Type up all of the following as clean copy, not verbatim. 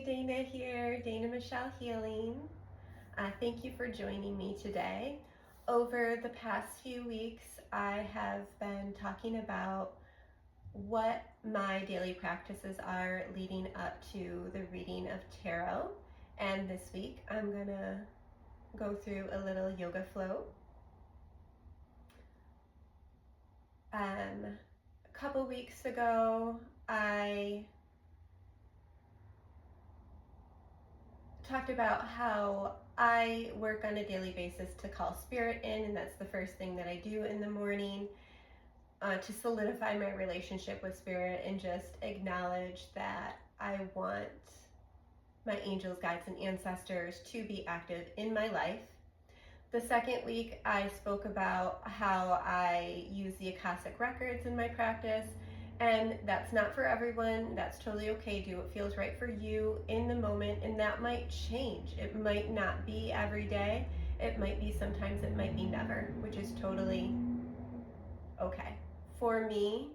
Dana here, Dana Michelle Healing. Thank you for joining me today. Over the past few weeks, I have been talking about what my daily practices are leading up to the reading of tarot. And this week, I'm gonna go through a little yoga flow. A couple weeks ago, I talked about how I work on a daily basis to call spirit in, and that's the first thing that I do in the morning to solidify my relationship with spirit and just acknowledge that I want my angels, guides, and ancestors to be active in my life. The second week, I spoke about how I use the Akashic records in my practice, and that's not for everyone. That's totally okay. Do what feels right for you in the moment, and that might change. It might not be every day. It might be sometimes, it might be never, which is totally okay. For me,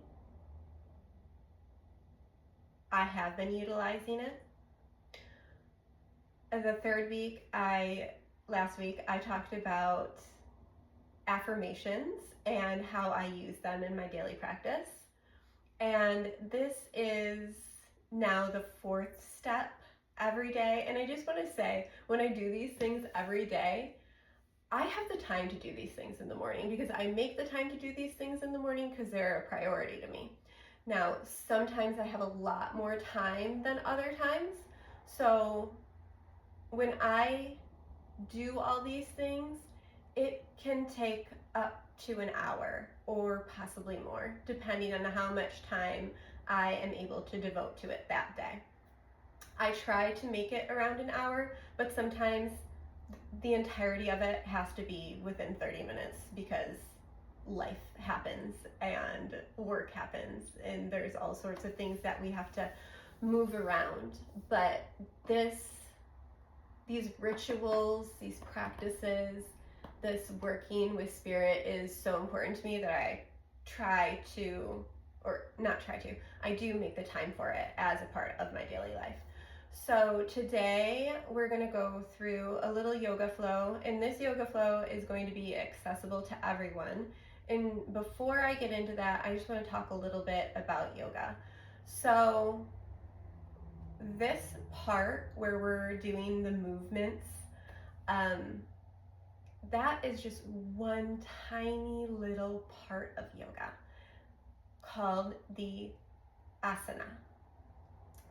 I have been utilizing it. The third week, last week, I talked about affirmations and how I use them in my daily practice. And this is now the fourth step every day. And I just want to say, when I do these things every day, I have the time to do these things in the morning because I make the time to do these things in the morning because they're a priority to me. Now, sometimes I have a lot more time than other times. So when I do all these things, it can take up to an hour or possibly more, depending on how much time I am able to devote to it that day. I try to make it around an hour, but sometimes the entirety of it has to be within 30 minutes because life happens and work happens and there's all sorts of things that we have to move around. But these rituals, these practices, this working with spirit is so important to me that I do make the time for it as a part of my daily life. So today we're going to go through a little yoga flow, and this yoga flow is going to be accessible to everyone. And before I get into that, I just want to talk a little bit about yoga. So this part where we're doing the movements, that is just one tiny little part of yoga called the asana.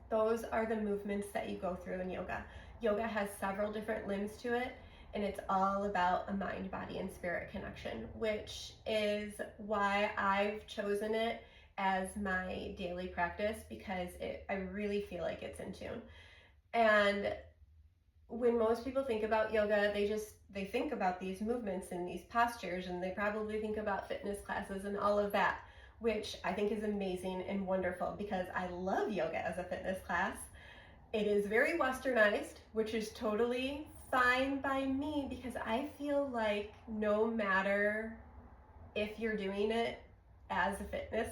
Those are the movements that you go through in yoga. Yoga has several different limbs to it, and it's all about a mind, body, and spirit connection, which is why I've chosen it as my daily practice because I really feel like it's in tune. And when most people think about yoga, they think about these movements and these postures, and they probably think about fitness classes and all of that, which I think is amazing and wonderful because I love yoga as a fitness class. It is very westernized, which is totally fine by me because I feel like no matter if you're doing it as a fitness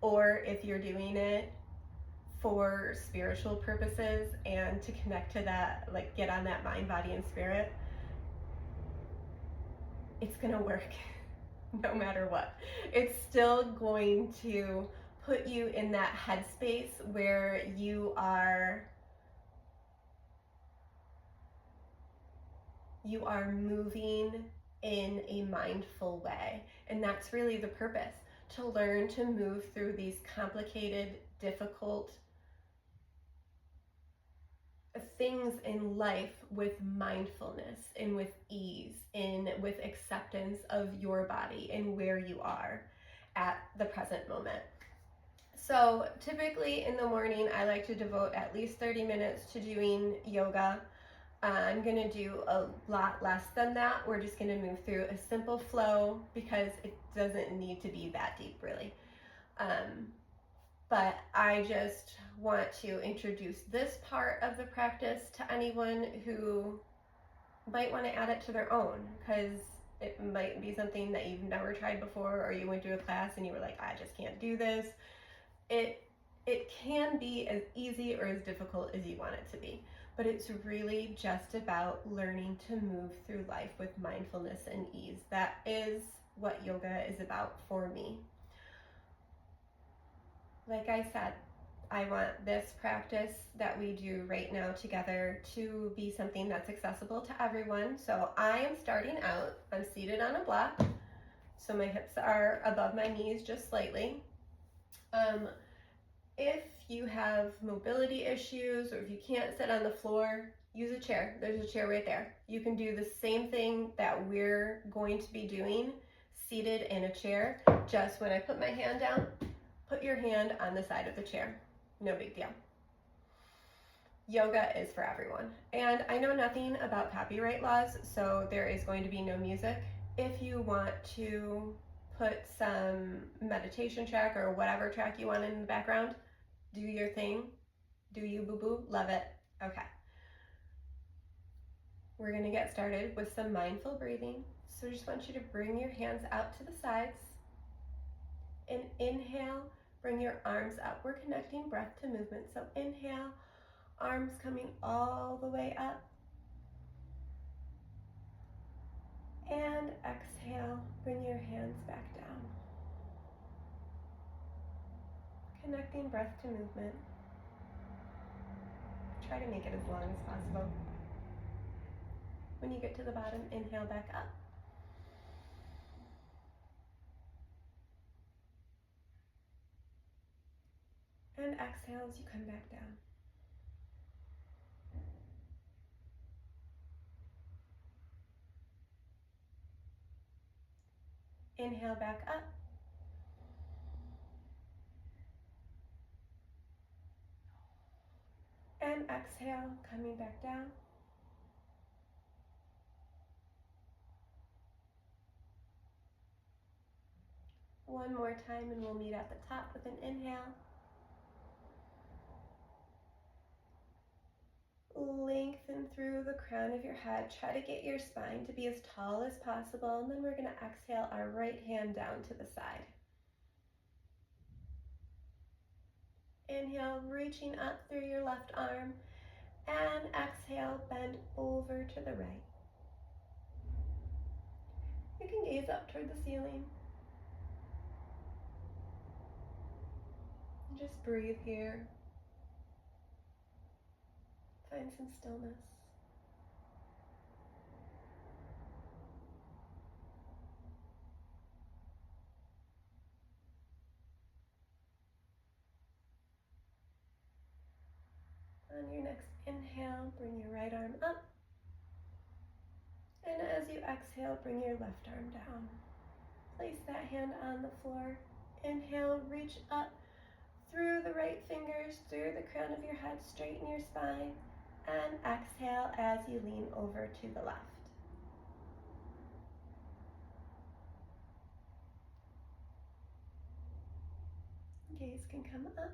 or if you're doing it for spiritual purposes and to connect to that, like get on that mind, body, and spirit, it's gonna work no matter what. It's still going to put you in that headspace where you are moving in a mindful way. And that's really the purpose, to learn to move through these complicated, difficult things in life with mindfulness and with ease and with acceptance of your body and where you are at the present moment. So typically in the morning, I like to devote at least 30 minutes to doing yoga. I'm going to do a lot less than that. We're just going to move through a simple flow because it doesn't need to be that deep, really. But I just want to introduce this part of the practice to anyone who might want to add it to their own, because it might be something that you've never tried before, or you went to a class and you were like, I just can't do this. It can be as easy or as difficult as you want it to be, but it's really just about learning to move through life with mindfulness and ease. That is what yoga is about for me. Like I said, I want this practice that we do right now together to be something that's accessible to everyone. So I am starting out, I'm seated on a block, so my hips are above my knees just slightly. If you have mobility issues or if you can't sit on the floor, use a chair. There's a chair right there. You can do the same thing that we're going to be doing seated in a chair. Just when I put my hand down, put your hand on the side of the chair. No big deal. Yoga is for everyone. And I know nothing about copyright laws, so there is going to be no music. If you want to put some meditation track or whatever track you want in the background, do your thing. Do you, boo-boo? Love it. Okay. We're going to get started with some mindful breathing. So I just want you to bring your hands out to the sides. And inhale, bring your arms up. We're connecting breath to movement. So inhale, arms coming all the way up. And exhale, bring your hands back down. Connecting breath to movement. Try to make it as long as possible. When you get to the bottom, inhale back up. And exhale as you come back down. Inhale back up. And exhale, coming back down. One more time and we'll meet at the top with an inhale. Lengthen through the crown of your head. Try to get your spine to be as tall as possible. And then we're going to exhale our right hand down to the side. Inhale, reaching up through your left arm. And exhale, bend over to the right. You can gaze up toward the ceiling. And just breathe here. Find some stillness. On your next inhale, bring your right arm up. And as you exhale, bring your left arm down. Place that hand on the floor. Inhale, reach up through the right fingers, through the crown of your head, straighten your spine. And exhale as you lean over to the left. Gaze can come up.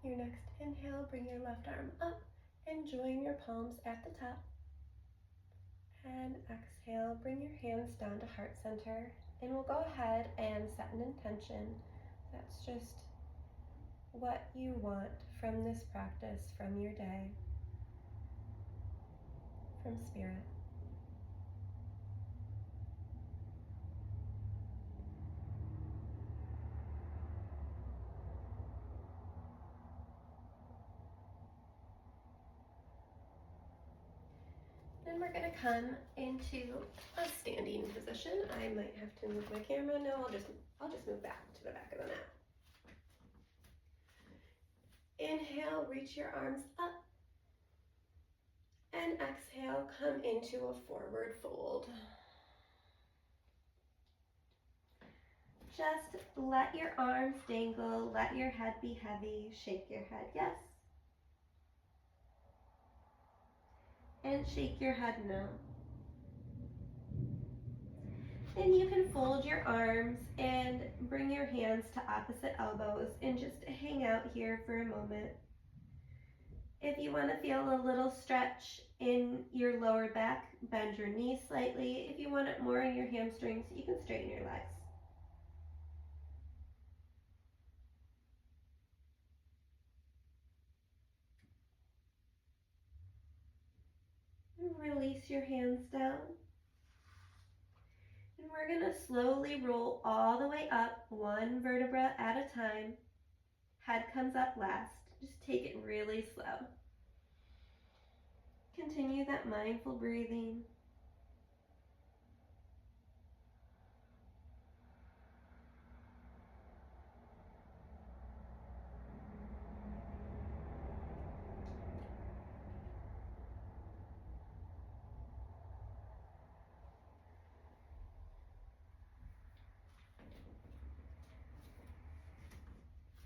Your next inhale, bring your left arm up and join your palms at the top. And exhale, bring your hands down to heart center. And we'll go ahead and set an intention. That's just what you want from this practice, from your day, from spirit. Then we're going to come into a standing position. I might have to move my camera. No, I'll just move back to the back of the mat. Inhale, reach your arms up. And exhale, come into a forward fold. Just let your arms dangle, let your head be heavy, shake your head yes. And shake your head no. Then you can fold your arms and bring your hands to opposite elbows and just hang out here for a moment. If you want to feel a little stretch in your lower back, bend your knees slightly. If you want it more in your hamstrings, you can straighten your legs. And release your hands down. And we're going to slowly roll all the way up, one vertebra at a time. Head comes up last. Just take it really slow. Continue that mindful breathing.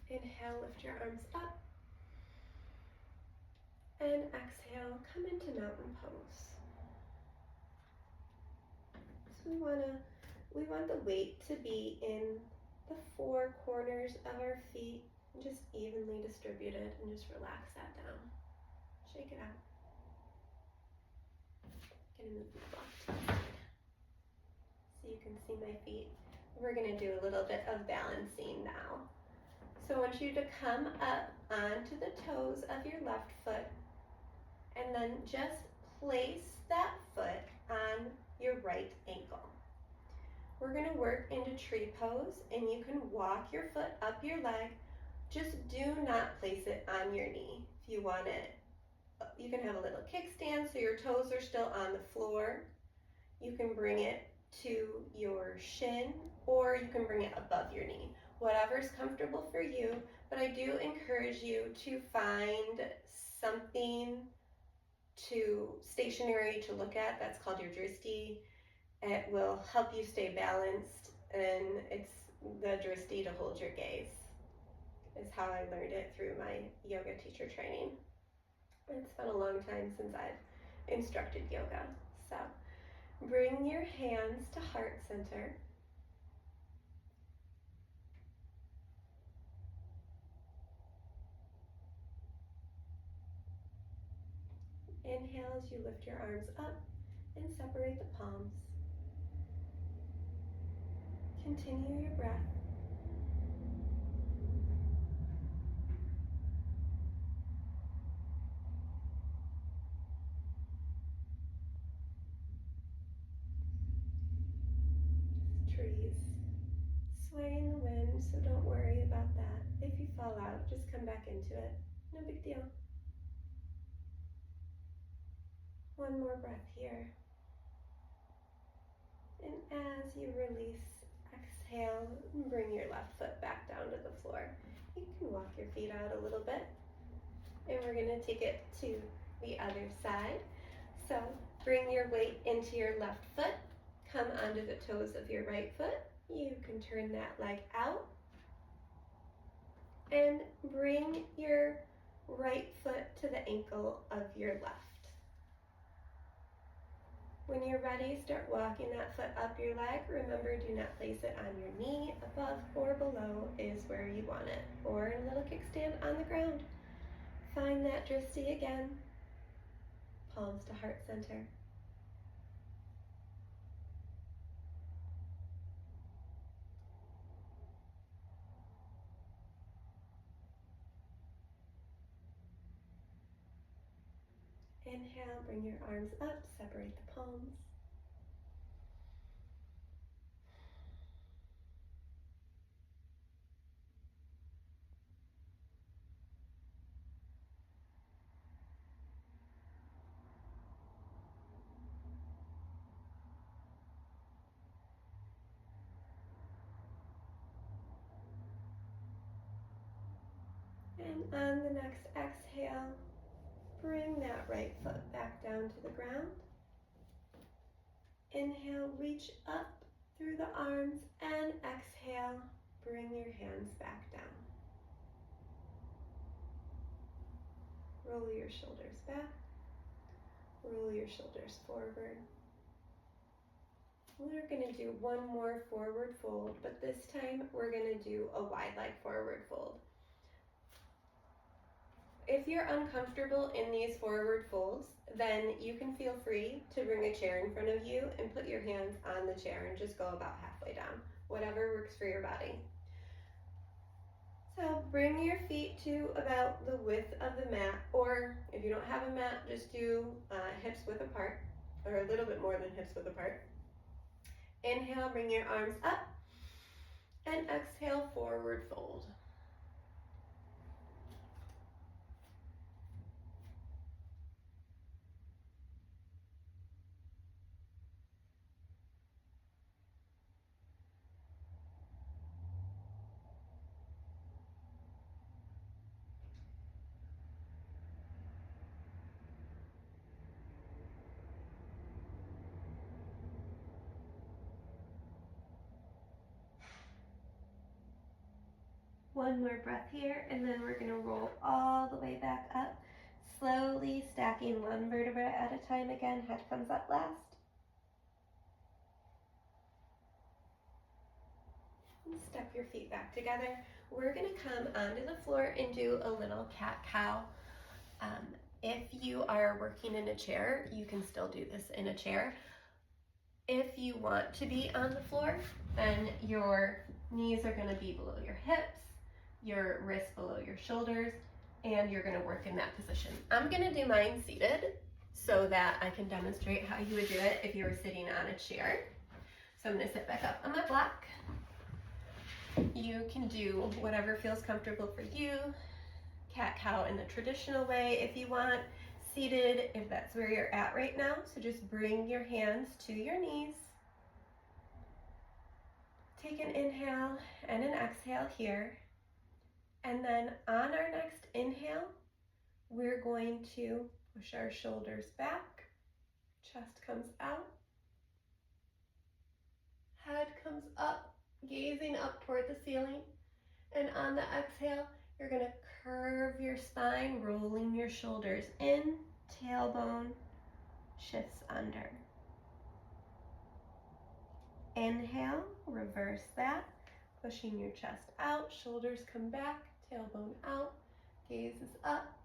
Inhale, lift your arms up. And exhale, come into mountain pose. So we want the weight to be in the four corners of our feet, just evenly distributed, and just relax that down. Shake it out. Gonna move my block to the side so you can see my feet. We're gonna do a little bit of balancing now. So I want you to come up onto the toes of your left foot and then just place that foot on your right ankle. We're going to work into tree pose, and you can walk your foot up your leg. Just do not place it on your knee. If you want it, you can have a little kickstand so your toes are still on the floor. You can bring it to your shin, or you can bring it above your knee. Whatever's comfortable for you, but I do encourage you to find something stationary to look at. That's called your drishti. It will help you stay balanced, and it's the drishti to hold your gaze. Is how I learned it through my yoga teacher training. It's been a long time since I've instructed yoga. So bring your hands to heart center. Inhale as you lift your arms up and separate the palms. Continue your breath. Trees sway in the wind, so don't worry about that. If you fall out, just come back into it. No big deal. One more breath here. And as you release, exhale, and bring your left foot back down to the floor. You can walk your feet out a little bit. And we're going to take it to the other side. So bring your weight into your left foot. Come onto the toes of your right foot. You can turn that leg out. And bring your right foot to the ankle of your left. When you're ready, start walking that foot up your leg. Remember, do not place it on your knee. Above or below is where you want it. Or a little kickstand on the ground. Find that drishti again. Palms to heart center. Inhale, bring your arms up, separate the palms. And on the next exhale, bring that right foot back down to the ground. Inhale, reach up through the arms, and exhale, bring your hands back down. Roll your shoulders back, roll your shoulders forward. We're gonna do one more forward fold, but this time we're gonna do a wide leg forward fold. If you're uncomfortable in these forward folds, then you can feel free to bring a chair in front of you and put your hands on the chair and just go about halfway down, whatever works for your body. So bring your feet to about the width of the mat, or if you don't have a mat, just do hips width apart, or a little bit more than hips width apart. Inhale, bring your arms up, and exhale, forward fold. One more breath here, and then we're gonna roll all the way back up, slowly stacking one vertebra at a time again. Head comes up last. And step your feet back together. We're gonna come onto the floor and do a little cat-cow. If you are working in a chair, you can still do this in a chair. If you want to be on the floor, then your knees are gonna be below your hips, your wrists below your shoulders, and you're gonna work in that position. I'm gonna do mine seated so that I can demonstrate how you would do it if you were sitting on a chair. So I'm gonna sit back up on my block. You can do whatever feels comfortable for you. Cat-cow in the traditional way if you want, seated if that's where you're at right now. So just bring your hands to your knees. Take an inhale and an exhale here. And then on our next inhale, we're going to push our shoulders back, chest comes out, head comes up, gazing up toward the ceiling. And on the exhale, you're gonna curve your spine, rolling your shoulders in, tailbone shifts under. Inhale, reverse that, pushing your chest out, shoulders come back, tailbone out, gaze is up.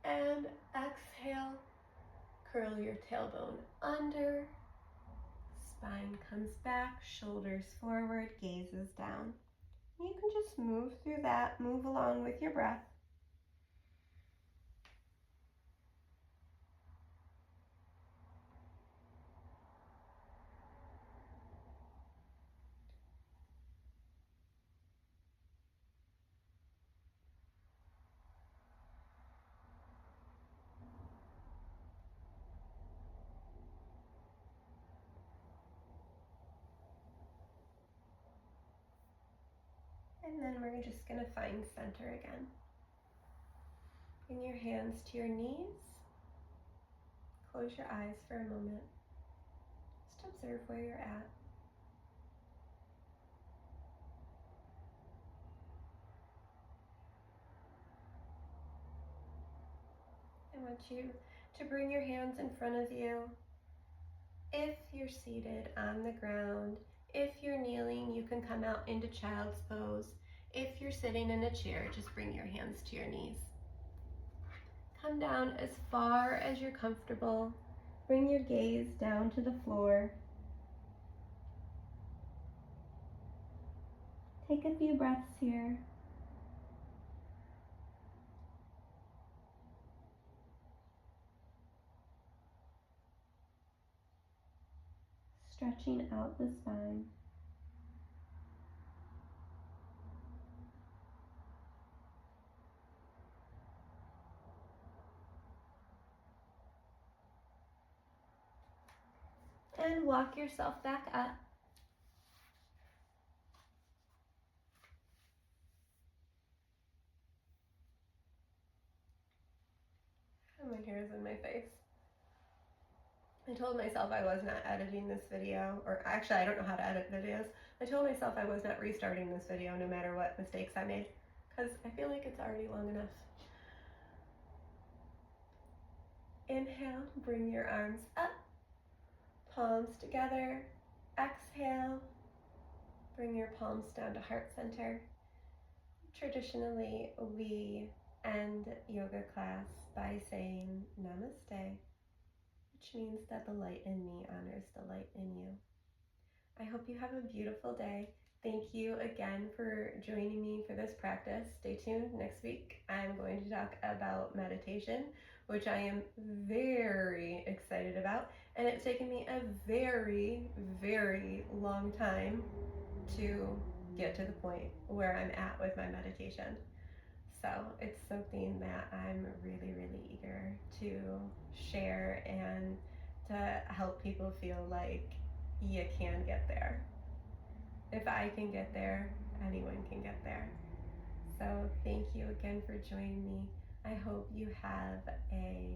And exhale, curl your tailbone under, spine comes back, shoulders forward, gaze is down. You can just move through that, move along with your breath. And then we're just gonna find center again. Bring your hands to your knees. Close your eyes for a moment. Just observe where you're at. I want you to bring your hands in front of you. If you're seated on the ground, if you're kneeling, you can come out into child's pose. If you're sitting in a chair, just bring your hands to your knees. Come down as far as you're comfortable. Bring your gaze down to the floor. Take a few breaths here. Stretching out the spine. And walk yourself back up. And my hair is in my face. I told myself I was not editing this video, or actually I don't know how to edit videos. I told myself I was not restarting this video no matter what mistakes I made, because I feel like it's already long enough. Inhale, bring your arms up, palms together. Exhale. Bring your palms down to heart center. Traditionally, we end yoga class by saying namaste, which means that the light in me honors the light in you. I hope you have a beautiful day. Thank you again for joining me for this practice. Stay tuned. Next week, I'm going to talk about meditation, which I am very excited about. And it's taken me a very, very long time to get to the point where I'm at with my meditation. So it's something that I'm really, really eager to share and to help people feel like you can get there. If I can get there, anyone can get there. So thank you again for joining me. I hope you have a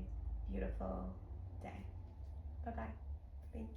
beautiful day. Bye-bye. Thank you.